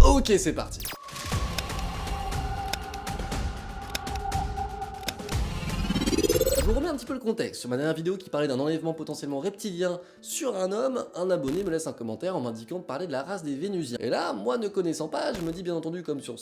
Ok, c'est parti. Je vous remets un petit peu le contexte. Sur ma dernière vidéo qui parlait d'un enlèvement potentiellement reptilien sur un homme, un abonné me laisse un commentaire en m'indiquant de parler de la race des Vénusiens. Et là, moi ne connaissant pas, je me dis bien entendu comme sur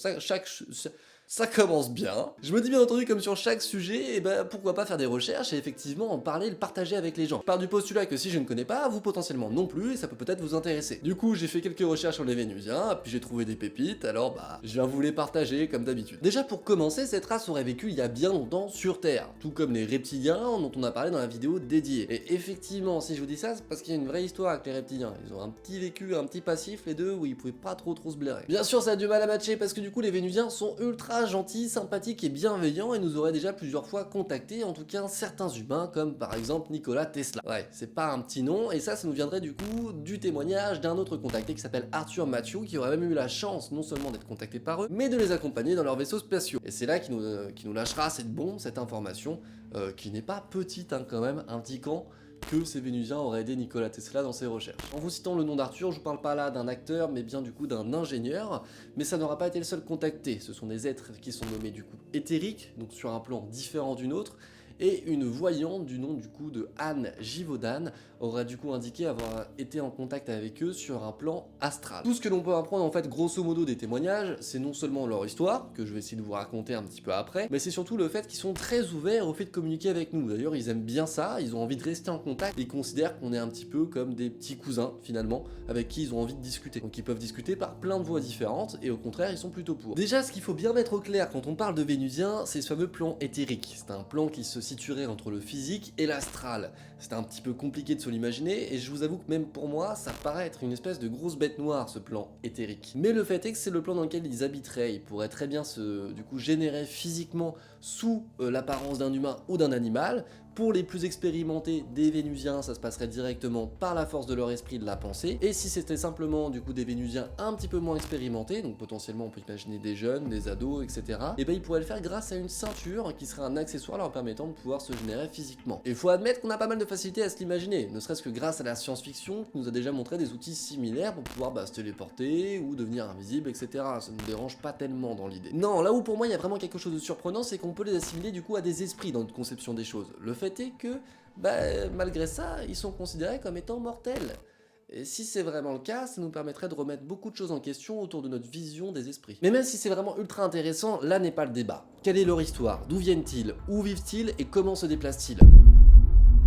ça commence bien. Je me dis bien entendu comme sur chaque sujet, et ben pourquoi pas faire des recherches et effectivement en parler, le partager avec les gens. Je pars du postulat que si je ne connais pas, vous potentiellement non plus, et ça peut peut-être vous intéresser. Du coup, j'ai fait quelques recherches sur les Vénusiens, puis j'ai trouvé des pépites, alors je viens vous les partager comme d'habitude. Déjà pour commencer, cette race aurait vécu il y a bien longtemps sur Terre, tout comme les reptiliens dont on a parlé dans la vidéo dédiée. Et effectivement, si je vous dis ça, c'est parce qu'il y a une vraie histoire avec les reptiliens. Ils ont un petit vécu, un petit passif, les deux, où ils pouvaient pas trop se blairer. Bien sûr, ça a du mal à matcher parce que du coup, les Vénusiens sont ultra gentils, sympathiques et bienveillants et nous auraient déjà plusieurs fois contacté, en tout cas certains humains, comme par exemple Nikola Tesla. Ouais, c'est pas un petit nom, et ça nous viendrait du coup du témoignage d'un autre contacté qui s'appelle Arthur Matthew, qui aurait même eu la chance non seulement d'être contacté par eux, mais de les accompagner dans leurs vaisseaux spatiaux. Et c'est là qu'il nous lâchera cette bombe, cette information, qui n'est pas petite quand même, indiquant que ces Vénusiens auraient aidé Nikola Tesla dans ses recherches. En vous citant le nom d'Arthur, je vous parle pas là d'un acteur, mais bien du coup d'un ingénieur, mais ça n'aura pas été le seul contacté. Ce sont des êtres qui sont nommés du coup éthériques, donc sur un plan différent du nôtre, et une voyante du nom du coup de Anne Givaudan aura du coup indiqué avoir été en contact avec eux sur un plan astral. Tout ce que l'on peut apprendre en fait grosso modo des témoignages, c'est non seulement leur histoire, que je vais essayer de vous raconter un petit peu après, mais c'est surtout le fait qu'ils sont très ouverts au fait de communiquer avec nous. D'ailleurs ils aiment bien ça, ils ont envie de rester en contact, ils considèrent qu'on est un petit peu comme des petits cousins finalement, avec qui ils ont envie de discuter. Donc ils peuvent discuter par plein de voies différentes, et au contraire ils sont plutôt pour. Déjà ce qu'il faut bien mettre au clair quand on parle de Vénusiens, c'est ce fameux plan éthérique. C'est un plan qui se situerait entre le physique et l'astral. C'est un petit peu compliqué de se l'imaginer, et je vous avoue que même pour moi, ça paraît être une espèce de grosse bête noire, ce plan éthérique. Mais le fait est que c'est le plan dans lequel ils habiteraient. Ils pourraient très bien se, du coup, générer physiquement sous l'apparence d'un humain ou d'un animal. Pour les plus expérimentés des Vénusiens, ça se passerait directement par la force de leur esprit, de la pensée. Et si c'était simplement du coup des Vénusiens un petit peu moins expérimentés, donc potentiellement on peut imaginer des jeunes, des ados, etc. Et ben ils pourraient le faire grâce à une ceinture qui serait un accessoire leur permettant de pouvoir se générer physiquement. Et il faut admettre qu'on a pas mal de facilité à se l'imaginer, ne serait-ce que grâce à la science-fiction qui nous a déjà montré des outils similaires pour pouvoir se téléporter ou devenir invisible, etc. Ça ne nous dérange pas tellement dans l'idée. Non, là où pour moi il y a vraiment quelque chose de surprenant, c'est qu'on peut les assimiler du coup à des esprits dans notre conception des choses. Le fait est que, malgré ça, ils sont considérés comme étant mortels. Et si c'est vraiment le cas, ça nous permettrait de remettre beaucoup de choses en question autour de notre vision des esprits. Mais même si c'est vraiment ultra intéressant, là n'est pas le débat. Quelle est leur histoire? D'où viennent-ils? Où vivent-ils? Et comment se déplacent-ils?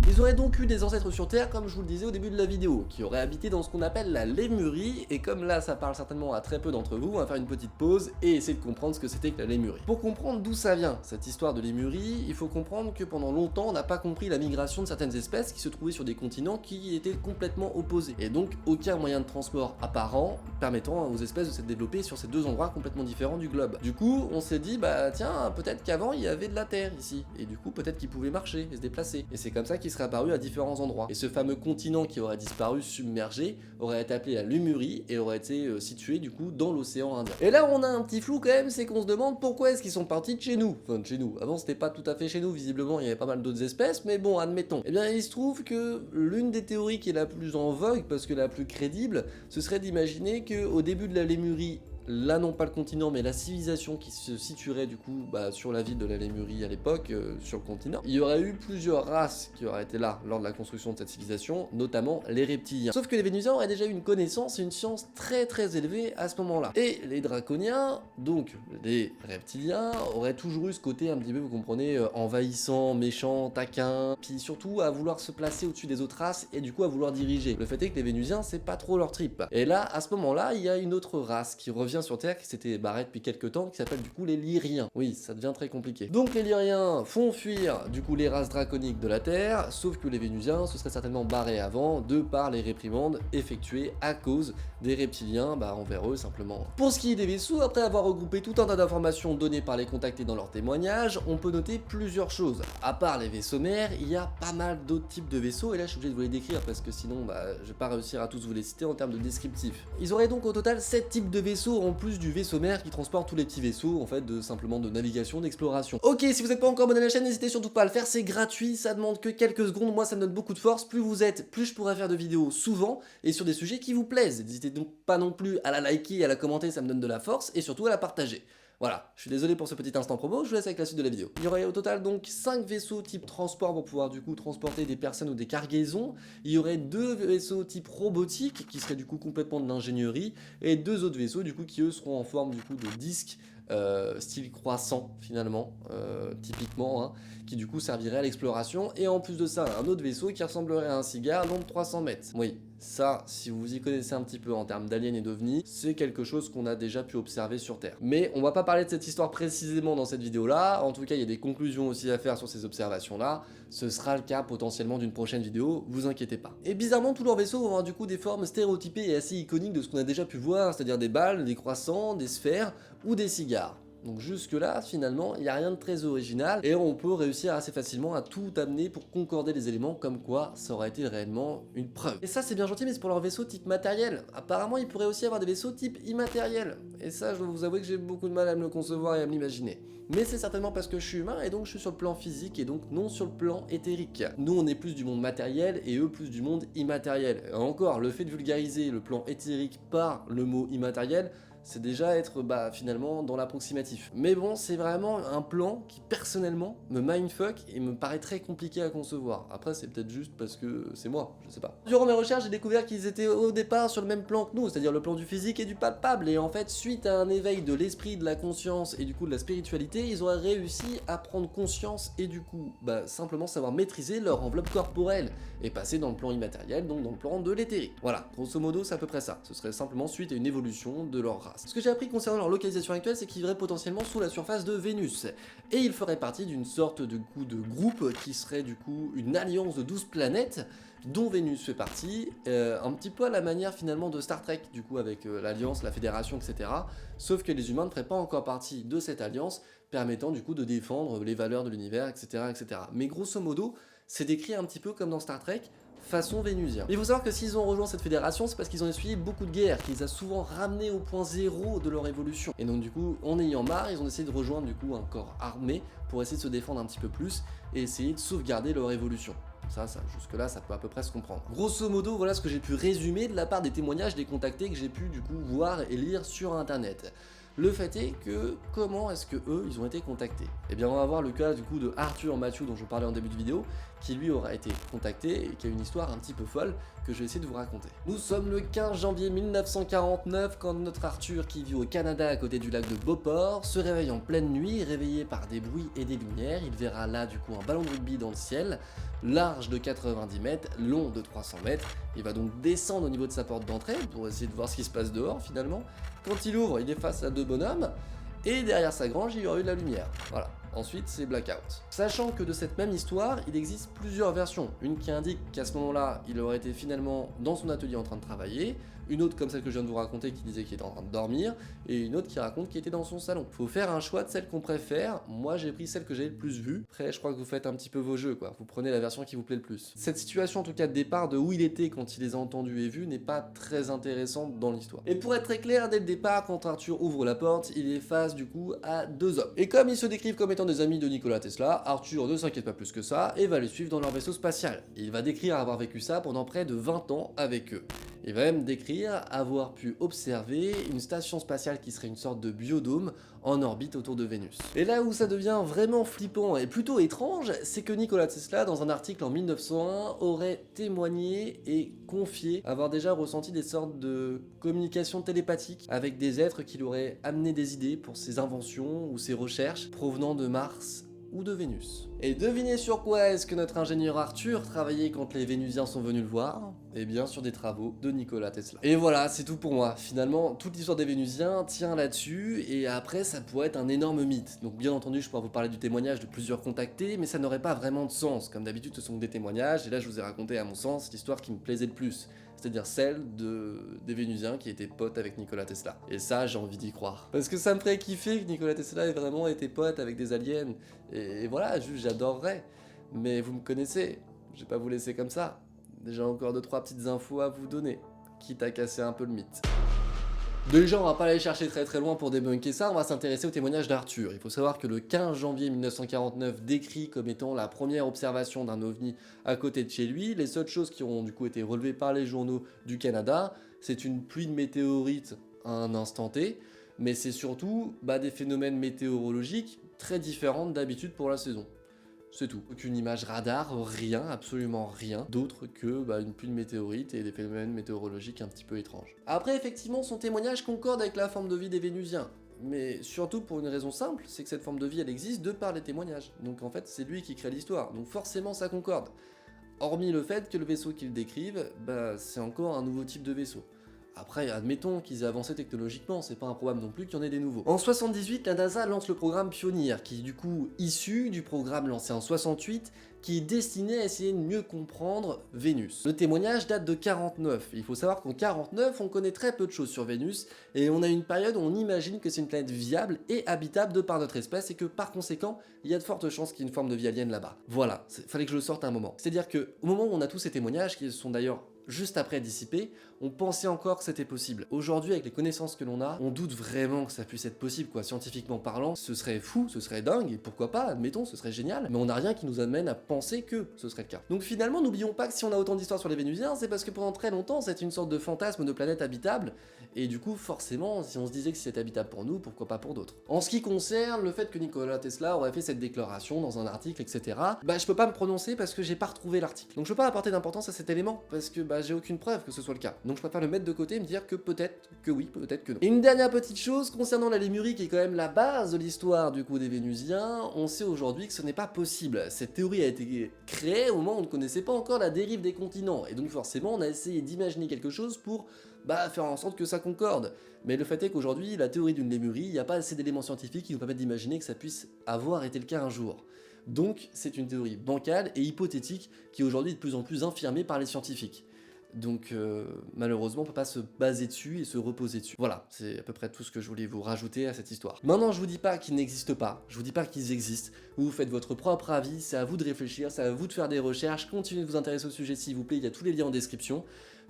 Ils auraient donc eu des ancêtres sur Terre, comme je vous le disais au début de la vidéo, qui auraient habité dans ce qu'on appelle la Lémurie, et comme là ça parle certainement à très peu d'entre vous, on va faire une petite pause et essayer de comprendre ce que c'était que la Lémurie. Pour comprendre d'où ça vient, cette histoire de Lémurie, il faut comprendre que pendant longtemps on n'a pas compris la migration de certaines espèces qui se trouvaient sur des continents qui étaient complètement opposés, et donc aucun moyen de transport apparent permettant aux espèces de se développer sur ces deux endroits complètement différents du globe. Du coup, on s'est dit, tiens, peut-être qu'avant il y avait de la terre ici, et du coup peut-être qu'ils pouvaient marcher et se déplacer, et c'est comme ça qu'ils seraient apparus à différents endroits. Et ce fameux continent qui aurait disparu submergé aurait été appelé la Lémurie et aurait été situé du coup dans l'océan Indien. Et là on a un petit flou quand même, c'est qu'on se demande pourquoi est-ce qu'ils sont partis de chez nous. Enfin de chez nous, avant c'était pas tout à fait chez nous, visiblement il y avait pas mal d'autres espèces, mais bon admettons. Et bien il se trouve que l'une des théories qui est la plus en vogue, parce que la plus crédible, ce serait d'imaginer qu'au début de la Lémurie, là non pas le continent mais la civilisation qui se situerait du coup sur la ville de la Lémurie à l'époque, sur le continent, il y aurait eu plusieurs races qui auraient été là lors de la construction de cette civilisation, notamment les reptiliens. Sauf que les Vénusiens auraient déjà eu une connaissance et une science très très élevée à ce moment-là. Et les draconiens, donc les reptiliens, auraient toujours eu ce côté un petit peu, vous comprenez, envahissant, méchant, taquin, puis surtout à vouloir se placer au-dessus des autres races et du coup à vouloir diriger. Le fait est que les Vénusiens c'est pas trop leur trip. Et là, à ce moment-là, il y a une autre race qui revient sur Terre, qui s'était barré depuis quelques temps, qui s'appelle du coup les Lyriens. Oui, ça devient très compliqué. Donc les Lyriens font fuir du coup les races draconiques de la Terre, sauf que les Vénusiens se seraient certainement barrés avant, de par les réprimandes effectuées à cause des reptiliens envers eux simplement. Pour ce qui est des vaisseaux, après avoir regroupé tout un tas d'informations données par les contactés dans leurs témoignages, on peut noter plusieurs choses. À part les vaisseaux mères, il y a pas mal d'autres types de vaisseaux, et là je suis obligé de vous les décrire parce que sinon je vais pas réussir à tous vous les citer en termes de descriptif. Ils auraient donc au total 7 types de vaisseaux en plus du vaisseau mère qui transporte tous les petits vaisseaux, en fait, simplement de navigation, d'exploration. Ok, si vous n'êtes pas encore abonné à la chaîne, n'hésitez surtout pas à le faire, c'est gratuit, ça demande que quelques secondes, moi ça me donne beaucoup de force, plus vous êtes, plus je pourrai faire de vidéos souvent, et sur des sujets qui vous plaisent. N'hésitez donc pas non plus à la liker, à la commenter, ça me donne de la force, et surtout à la partager. Voilà, je suis désolé pour ce petit instant promo, je vous laisse avec la suite de la vidéo. Il y aurait au total donc 5 vaisseaux type transport pour pouvoir du coup transporter des personnes ou des cargaisons. Il y aurait 2 vaisseaux type robotique qui seraient du coup complètement de l'ingénierie et 2 autres vaisseaux du coup qui eux seront en forme du coup de disques style croissant finalement, typiquement, hein, qui du coup servirait à l'exploration. Et en plus de ça, un autre vaisseau qui ressemblerait à un cigare long de 300 mètres. Oui, ça, si vous y connaissez un petit peu en termes d'aliens et d'ovnis, c'est quelque chose qu'on a déjà pu observer sur Terre. Mais on va pas parler de cette histoire précisément dans cette vidéo-là. En tout cas, il y a des conclusions aussi à faire sur ces observations-là. Ce sera le cas potentiellement d'une prochaine vidéo, vous inquiétez pas. Et bizarrement, tous leurs vaisseaux vont avoir du coup des formes stéréotypées et assez iconiques de ce qu'on a déjà pu voir, c'est-à-dire des balles, des croissants, des sphères ou des cigares. Donc jusque là, finalement, il n'y a rien de très original et on peut réussir assez facilement à tout amener pour concorder les éléments comme quoi ça aurait été réellement une preuve. Et ça c'est bien gentil, mais c'est pour leurs vaisseaux type matériel. Apparemment, il pourrait aussi avoir des vaisseaux type immatériel. Et ça, je dois vous avouer que j'ai beaucoup de mal à me le concevoir et à me l'imaginer. Mais c'est certainement parce que je suis humain et donc je suis sur le plan physique et donc non sur le plan éthérique. Nous, on est plus du monde matériel et eux plus du monde immatériel. Et encore, le fait de vulgariser le plan éthérique par le mot immatériel, c'est déjà être finalement dans l'approximatif. Mais bon, c'est vraiment un plan qui personnellement me mindfuck et me paraît très compliqué à concevoir. Après, c'est peut-être juste parce que c'est moi, je sais pas. Durant mes recherches, j'ai découvert qu'ils étaient au départ sur le même plan que nous, c'est-à-dire le plan du physique et du palpable. Et en fait, suite à un éveil de l'esprit, de la conscience et du coup de la spiritualité, ils auraient réussi à prendre conscience et du coup, simplement savoir maîtriser leur enveloppe corporelle et passer dans le plan immatériel, donc dans le plan de l'éthérique. Voilà, grosso modo, c'est à peu près ça. Ce serait simplement suite à une évolution de leur race. Ce que j'ai appris concernant leur localisation actuelle, c'est qu'ils vivraient potentiellement sous la surface de Vénus. Et ils feraient partie d'une sorte de groupe qui serait du coup une alliance de 12 planètes, dont Vénus fait partie, un petit peu à la manière finalement de Star Trek, du coup avec l'Alliance, la Fédération, etc. Sauf que les humains ne feraient pas encore partie de cette alliance, permettant du coup de défendre les valeurs de l'univers, etc., etc. Mais grosso modo, c'est décrit un petit peu comme dans Star Trek, façon vénusien. Il faut savoir que s'ils ont rejoint cette fédération, c'est parce qu'ils ont essuyé beaucoup de guerres, qui les a souvent ramenés au point zéro de leur évolution. Et donc du coup, en ayant marre, ils ont essayé de rejoindre du coup un corps armé pour essayer de se défendre un petit peu plus et essayer de sauvegarder leur évolution. Ça, jusque là, ça peut à peu près se comprendre. Grosso modo, voilà ce que j'ai pu résumer de la part des témoignages des contactés que j'ai pu du coup voir et lire sur internet. Le fait est que, comment est-ce que eux, ils ont été contactés? Eh bien, on va voir le cas du coup de Arthur Matthew dont je vous parlais en début de vidéo, qui lui aura été contacté et qui a une histoire un petit peu folle que je vais essayer de vous raconter. Nous sommes le 15 janvier 1949 quand notre Arthur, qui vit au Canada à côté du lac de Beauport, se réveille en pleine nuit, réveillé par des bruits et des lumières. Il verra là du coup un ballon de rugby dans le ciel, large de 90 mètres, long de 300 mètres. Il va donc descendre au niveau de sa porte d'entrée pour essayer de voir ce qui se passe dehors finalement. Quand il ouvre, il est face à 2 bonhommes, et derrière sa grange, il y aura eu de la lumière. Voilà. Ensuite, c'est blackout. Sachant que de cette même histoire, il existe plusieurs versions. Une qui indique qu'à ce moment-là, il aurait été finalement dans son atelier en train de travailler, une autre comme celle que je viens de vous raconter qui disait qu'il était en train de dormir, et une autre qui raconte qu'il était dans son salon. Faut faire un choix de celle qu'on préfère. Moi, j'ai pris celle que j'ai le plus vue. Après, je crois que vous faites un petit peu vos jeux, quoi. Vous prenez la version qui vous plaît le plus. Cette situation, en tout cas de départ, de où il était quand il les a entendus et vus, n'est pas très intéressante dans l'histoire. Et pour être très clair, dès le départ, quand Arthur ouvre la porte, il est face du coup à 2 hommes. Et comme ils se décrivent comme étant des amis de Nikola Tesla, Arthur ne s'inquiète pas plus que ça et va les suivre dans leur vaisseau spatial. Il va décrire avoir vécu ça pendant près de 20 ans avec eux. Il va même décrire avoir pu observer une station spatiale qui serait une sorte de biodôme en orbite autour de Vénus. Et là où ça devient vraiment flippant et plutôt étrange, c'est que Nikola Tesla, dans un article en 1901, aurait témoigné et confié avoir déjà ressenti des sortes de communication télépathique avec des êtres qui lui auraient amené des idées pour ses inventions ou ses recherches provenant de Mars ou de Vénus. Et devinez sur quoi est-ce que notre ingénieur Arthur travaillait quand les Vénusiens sont venus le voir? Eh bien sur des travaux de Nikola Tesla. Et voilà, c'est tout pour moi. Finalement, toute l'histoire des Vénusiens tient là-dessus, et après ça pourrait être un énorme mythe. Donc bien entendu, je pourrais vous parler du témoignage de plusieurs contactés, mais ça n'aurait pas vraiment de sens. Comme d'habitude, ce sont que des témoignages, et là je vous ai raconté à mon sens l'histoire qui me plaisait le plus. C'est-à-dire celle des Vénusiens qui étaient potes avec Nikola Tesla. Et ça, j'ai envie d'y croire. Parce que ça me ferait kiffer que Nikola Tesla ait vraiment été pote avec des aliens. Et voilà, j'adorerais. Mais vous me connaissez, je vais pas vous laisser comme ça. Déjà encore 2-3 petites infos à vous donner, quitte à casser un peu le mythe. Déjà, on va pas aller chercher très loin pour débunker ça, on va s'intéresser au témoignage d'Arthur. Il faut savoir que le 15 janvier 1949 décrit comme étant la première observation d'un ovni à côté de chez lui. Les seules choses qui ont du coup été relevées par les journaux du Canada, c'est une pluie de météorites à un instant T, mais c'est surtout des phénomènes météorologiques très différents d'habitude pour la saison. C'est tout. Aucune image radar, rien, absolument rien d'autre que une pluie de météorites et des phénomènes météorologiques un petit peu étranges. Après, effectivement, son témoignage concorde avec la forme de vie des Vénusiens. Mais surtout pour une raison simple, c'est que cette forme de vie, elle existe de par les témoignages. Donc en fait, c'est lui qui crée l'histoire. Donc forcément, ça concorde. Hormis le fait que le vaisseau qu'il décrive, c'est encore un nouveau type de vaisseau. Après, admettons qu'ils aient avancé technologiquement, c'est pas improbable non plus qu'il y en ait des nouveaux. En 78, la NASA lance le programme Pioneer, qui est du coup issu du programme lancé en 68, qui est destiné à essayer de mieux comprendre Vénus. Le témoignage date de 49. Il faut savoir qu'en 49, on connaît très peu de choses sur Vénus, et on a une période où on imagine que c'est une planète viable et habitable de par notre espèce, et que par conséquent, il y a de fortes chances qu'il y ait une forme de vie alien là-bas. Voilà, fallait que je le sorte à un moment. C'est-à-dire que au moment où on a tous ces témoignages, qui sont d'ailleurs juste après dissipés, on pensait encore que c'était possible. Aujourd'hui, avec les connaissances que l'on a, on doute vraiment que ça puisse être possible, quoi. Scientifiquement parlant, ce serait fou, ce serait dingue, et pourquoi pas, admettons, ce serait génial, mais on n'a rien qui nous amène à penser que ce serait le cas. Donc finalement, n'oublions pas que si on a autant d'histoires sur les Vénusiens, c'est parce que pendant très longtemps, c'était une sorte de fantasme de planète habitable, et du coup, forcément, si on se disait que c'était habitable pour nous, pourquoi pas pour d'autres. En ce qui concerne le fait que Nikola Tesla aurait fait cette déclaration dans un article, etc., je peux pas me prononcer parce que j'ai pas retrouvé l'article. Donc je peux pas apporter d'importance à cet élément, parce que j'ai aucune preuve que ce soit le cas. Donc je préfère le mettre de côté et me dire que peut-être que oui, peut-être que non. Et une dernière petite chose concernant la Lémurie, qui est quand même la base de l'histoire du coup des Vénusiens, on sait aujourd'hui que ce n'est pas possible. Cette théorie a été créée au moment où on ne connaissait pas encore la dérive des continents, et donc forcément on a essayé d'imaginer quelque chose pour faire en sorte que ça concorde. Mais le fait est qu'aujourd'hui, la théorie d'une Lémurie, il n'y a pas assez d'éléments scientifiques qui nous permettent d'imaginer que ça puisse avoir été le cas un jour. Donc c'est une théorie bancale et hypothétique qui est aujourd'hui de plus en plus infirmée par les scientifiques. Donc malheureusement on peut pas se baser dessus et se reposer dessus. Voilà, c'est à peu près tout ce que je voulais vous rajouter à cette histoire. Maintenant je vous dis pas qu'ils n'existent pas, je vous dis pas qu'ils existent, vous faites votre propre avis, c'est à vous de réfléchir, c'est à vous de faire des recherches, continuez de vous intéresser au sujet s'il vous plaît, il y a tous les liens en description.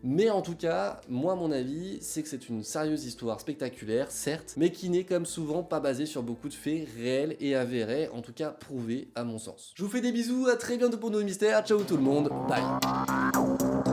Mais en tout cas, moi mon avis, c'est que c'est une sérieuse histoire spectaculaire, certes, mais qui n'est comme souvent pas basée sur beaucoup de faits réels et avérés, en tout cas prouvés à mon sens. Je vous fais des bisous, à très bientôt pour nos mystères, ciao tout le monde, bye.